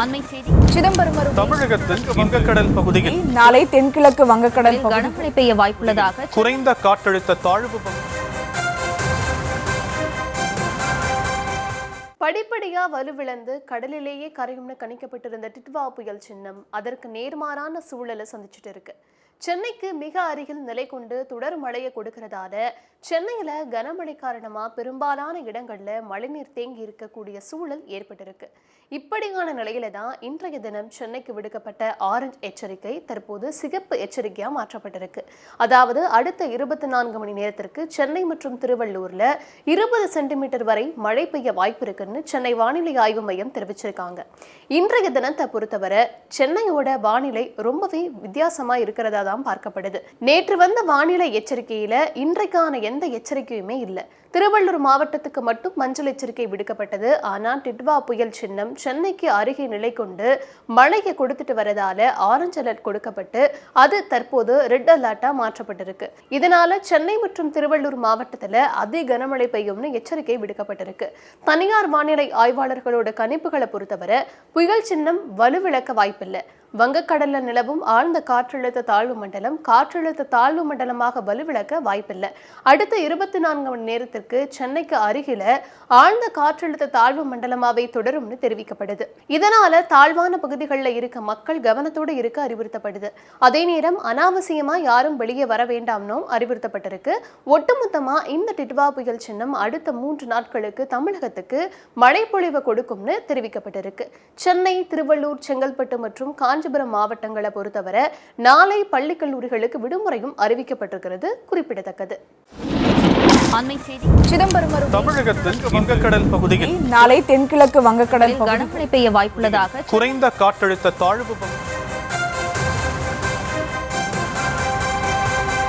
அண்மை செய்தி. சிதம்பரம் தமிழகத்தில் வங்கக்கடல் பகுதியில் நாளை தென்கிழக்கு வங்கக்கடல் கனமழை பெய்ய வாய்ப்புள்ளதாக குறைந்த காற்றழுத்த தாழ்வு படிப்படியா வலுவிழந்து கடலிலேயே கரையும்னு கணிக்கப்பட்டிருந்த டிட்வா புயல் சின்னம் அதற்கு நேர்மாறான சூழலை சந்திச்சுட்டு இருக்கு. சென்னைக்கு மிக அருகில் நிலை கொண்டு தொடர் மழையை கொடுக்கறதால சென்னையில கனமழை காரணமா பெரும்பாலான இடங்கள்ல மழைநீர் தேங்கி இருக்கக்கூடிய சூழல் ஏற்பட்டிருக்கு. இப்படியான நிலையில தான் இன்றைய தினம் சென்னைக்கு விடுக்கப்பட்ட ஆரஞ்சு எச்சரிக்கை தற்போது சிகப்பு எச்சரிக்கையா மாற்றப்பட்டிருக்கு. அதாவது அடுத்த 24 மணி நேரத்திற்கு சென்னை மற்றும் திருவள்ளூர்ல 20 சென்டிமீட்டர் வரை மழை பெய்ய வாய்ப்பு இருக்குன்னு சென்னை வானிலை ஆய்வு மையம் தெரிவிச்சிருக்காங்க. இன்றைய தினத்தை பொறுத்தவரை சென்னையோட வானிலை ரொம்பவே வித்தியாசமா இருக்கிறதா தான் பார்க்கப்படுது. நேற்று வந்த வானிலை எச்சரிக்கையில இன்றைக்கான எந்த எச்சரிக்கையுமே இல்லை. திருவள்ளூர் மாவட்டத்துக்கு மட்டும் மஞ்சள் எச்சரிக்கை விடுக்கப்பட்டது. ஆனால் டிட்வா புயல் சின்னம் சென்னைக்கு அருகே நிலை கொண்டு மழையை கொடுத்துட்டு வரதால ஆரஞ்சு அலர்ட் கொடுக்கப்பட்டு அது தற்போது ரெட் அலர்ட்டா மாற்றப்பட்டிருக்கு. இதனால சென்னை மற்றும் திருவள்ளூர் மாவட்டத்துல அதி கனமழை பெய்யும்னு எச்சரிக்கை விடுக்கப்பட்டிருக்கு. தனியார் வானிலை ஆய்வாளர்களோட கணிப்புகளை பொறுத்தவரை புயல் சின்னம் வலுவிழக்க வாய்ப்பில்லை. வங்கக்கடல்ல நிலவும் ஆழ்ந்த காற்றழுத்த தாழ்வு மண்டலமாக வலுவிழக்க வாய்ப்பில்லை. அடுத்த 24 மணி நேரத்திற்கு சென்னைக்கு அருகில ஆழ்ந்த காற்றழுத்த தாழ்வு மண்டலமாவே தொடரும்னு தெரிவிக்கப்படுது. இதனால தாழ்வான பகுதிகளில் இருக்க மக்கள் கவனத்தோடு இருக்க அறிவுறுத்தப்படுது. அதே நேரம் அனாவசியமா யாரும் வெளியே வர வேண்டாம்னும் அறிவுறுத்தப்பட்டிருக்கு. ஒட்டுமொத்தமா இந்த டிட்வா புயல் சின்னம் அடுத்த 3 நாட்களுக்கு தமிழகத்துக்கு மழை பொழிவு கொடுக்கும்னு தெரிவிக்கப்பட்டிருக்கு. சென்னை, திருவள்ளூர், செங்கல்பட்டு மற்றும் காஞ்சிபுரம் மாவட்டங்களை பொறுத்தவரை நாளை பள்ளி கல்லூரிகளுக்கு விடுமுறையும் அறிவிக்கப்பட்டிருக்கிறது குறிப்பிடத்தக்கது. அண்மை செய்தி. சிதம்பரம் தமிழகத்தில் வங்கக்கடல் பகுதியில் நாளை தென்கிழக்கு வங்கக்கடல் கனமழை பெய்ய வாய்ப்புள்ளதாக குறைந்த காற்றழுத்த தாழ்வு